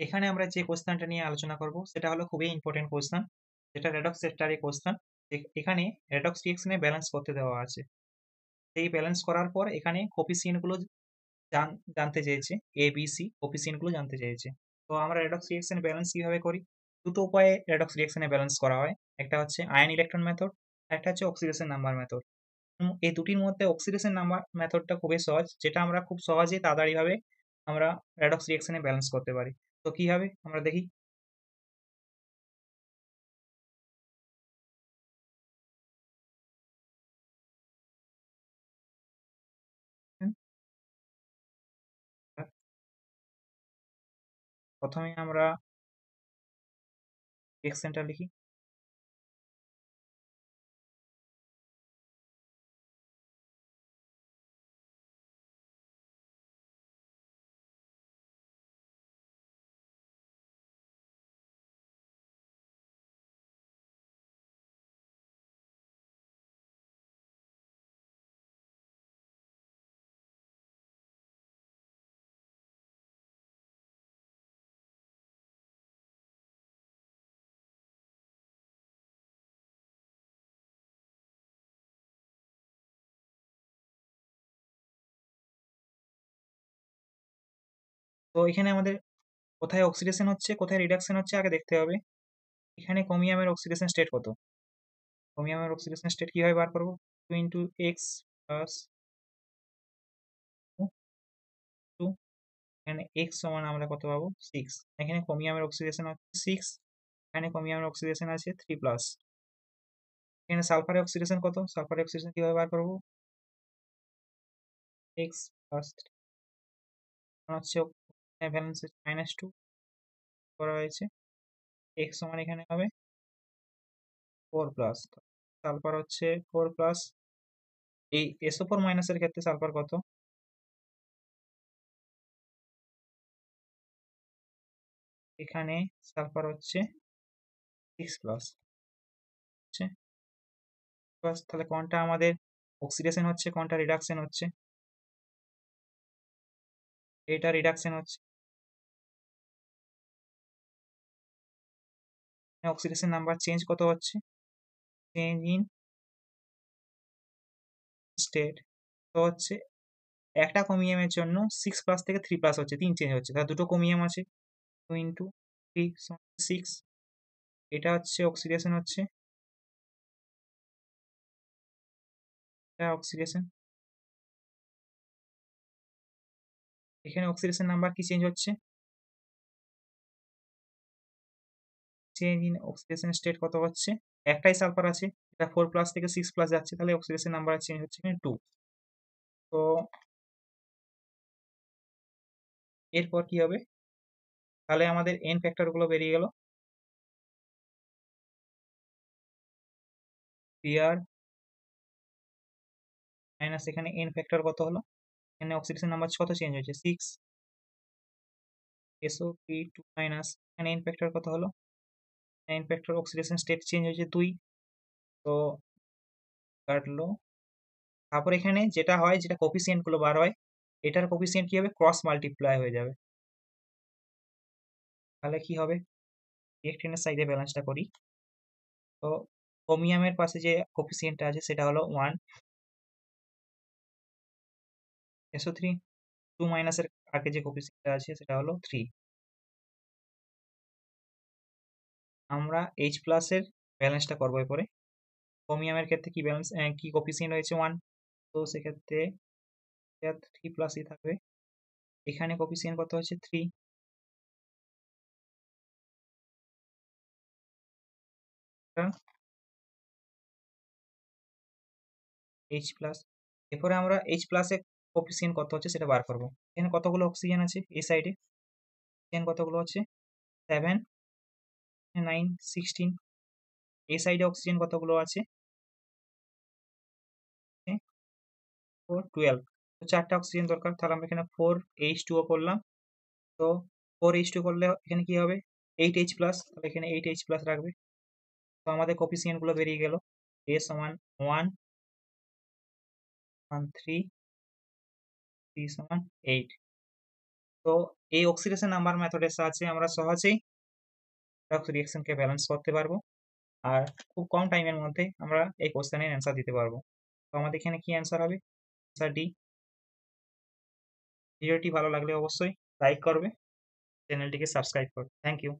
এখানে আমরা যে কোশ্চেনটা নিয়ে আলোচনা করব সেটা হলো খুবই ইম্পর্টেন্ট কোশ্চেন, যেটা রেডক্স সেক্টরের কোশ্চেন। এখানে রেডক্স রিঅ্যাকশনে ব্যালেন্স করতে দেওয়া আছে। এই ব্যালেন্স করার পর এখানে কোফিসিয়েন্ট গুলো জানতে চেয়েছে, এ বি সি কোফিসিয়েন্ট গুলো জানতে চেয়েছে। তো আমরা রেডক্স রিঅ্যাকশন ব্যালেন্স কিভাবে করি? দুটো উপায়ে রেডক্স রিঅ্যাকশনে ব্যালেন্স করা হয়। একটা হচ্ছে আয়ন ইলেকট্রন মেথড, একটা হচ্ছে অক্সিডেশন নাম্বার মেথড। এই দুটির মধ্যে অক্সিডেশন নাম্বার মেথডটা খুবই সহজ, যেটা আমরা খুব সহজেই তাড়াতাড়ি ভাবে আমরা রেডক্স রিঅ্যাকশনে ব্যালেন্স করতে পারি। তো কিভাবে আমরা দেখি। প্রথমে আমরা রিঅ্যাকশনটা লিখি। তো এখানে আমাদের কোথায় অক্সিডেশন হচ্ছে কোথায় রিডাকশন হচ্ছে আগে দেখতে হবে। এখানে ক্রোমিয়ামের অক্সিডেশন স্টেট কত? ক্রোমিয়ামের অক্সিডেশন স্টেট কিভাবে বার করবো? 2 × x প্লাস 2। এখানে x সমান আমরা কত পাবো? 6। এখানে ক্রোমিয়ামের অক্সিডেশন হচ্ছে 6, এখানে ক্রোমিয়ামের অক্সিডেশন আছে 3+। এখানে সালফারের অক্সিডেশন কত? সালফারের অক্সিডেশন কিভাবে বার করবো? x প্লাস 3 হচ্ছে ভ্যালেন্স -2 করা হয়েছে। x সমান এখানে হবে 4+। সালফার হচ্ছে 4+। এই SO4 মাইনাসের ক্ষেত্রে সালফার কত? এখানে সালফার হচ্ছে 6+। হচ্ছে প্লাস, তাহলে কোনটা আমাদের অক্সিডেশন হচ্ছে কোনটা রিডাকশন হচ্ছে? এটা রিডাকশন হচ্ছে। অক্সিডেশন নাম্বার চেঞ্জ কত হচ্ছে? চেঞ্জ ইন স্টেট তো হচ্ছে একটা ক্রোমিয়ামের জন্য 6+ থেকে 3+ হচ্ছে, 3 চেঞ্জ হচ্ছে। তাহলে দুটো ক্রোমিয়াম আছে, 2 × 3 = 6। এটা হচ্ছে অক্সিডেশন হচ্ছে, এটা অক্সিডেশন। এখানে অক্সিডেশন নাম্বার কি চেঞ্জ হচ্ছে? চেঞ্জ ইন অক্সিডেশন স্টেট কত হচ্ছে? একটাই সালফার আছে, এটা 4+ থেকে 6+ যাচ্ছে, তাহলে অক্সিডেশন নাম্বার চেঞ্জ হচ্ছে এখানে 2। তো এরপর কি হবে? তাহলে আমাদের এন ফ্যাক্টর গুলো বেরিয়ে গেল। পিআর মাইনাস এখানে এন ফ্যাক্টর কত হলো? এখানে অক্সিডেশন নাম্বার কত চেঞ্জ হয়েছে? 6। SO3 2 এখানে এন ফ্যাক্টর কত হলো? N factor oxidation state change হয়েছে 2। তো কাটলো। তারপর এখানে যেটা হয়, যেটা কোফিসিয়েন্ট গুলো বার হয়, এটার কোফিসিয়েন্ট কি হবে? ক্রস মাল্টিপ্লাই হয়ে যাবে। তাহলে কি হবে? রিঅ্যাকটেন্টের সাইডে ব্যালেন্সটা করি। তো ক্রোমিয়ামের পাশে যে কোফিসিয়েন্টটা আছে সেটা হলো 1। SO3 2 এর আগে যে কোফিসিয়েন্টটা আছে সেটা হলো 3। আমরা H+ এর ব্যালেন্সটা করবো এরপরে। ক্রোমিয়ামের ক্ষেত্রে কি ব্যালেন্স, কি কোফিসিয়েন্ট রয়েছে? 1। তো সেক্ষেত্রে 3+ই থাকবে। এখানে কোফিসিয়েন্ট কত হচ্ছে? 3। H+। এরপরে আমরা H+ এর কোফিসিয়েন্ট কত হচ্ছে সেটা বার করবো। এখানে কতগুলো অক্সিজেন আছে এই সাইডে? অক্সিজেন কতগুলো আছে? 7, 9, 16। এই সাইডে অক্সিজেন কতগুলো আছে? 4, 12। তো 4টা অক্সিজেন দরকার, তাহলে আমরা এখানে 4H2O করলাম। তো 4H2 করলে এখানে কি হবে? 8H+, তাহলে এখানে 8H+ রাখবে। তো আমাদের কোফিসিয়েন্ট গুলো বেরিয়ে গেল। A সমান 1, 1, 3, 3 সমান 8। তো এই অক্সিডেশন নাম্বার মেথডের সাহায্যে আমরা সহজেই রেডক্স রিঅ্যাকশনকে ব্যালেন্স করতে পারবো, আর খুব কম টাইমের মধ্যে আমরা এই কোশ্চেনের অ্যান্সার দিতে পারবো। তো আমাদের এখানে কি অ্যান্সার হবে? Answer D. ভিডিওটি ভালো লাগলে অবশ্যই লাইক করবে, চ্যানেলটিকে সাবস্ক্রাইব করবে। Thank you.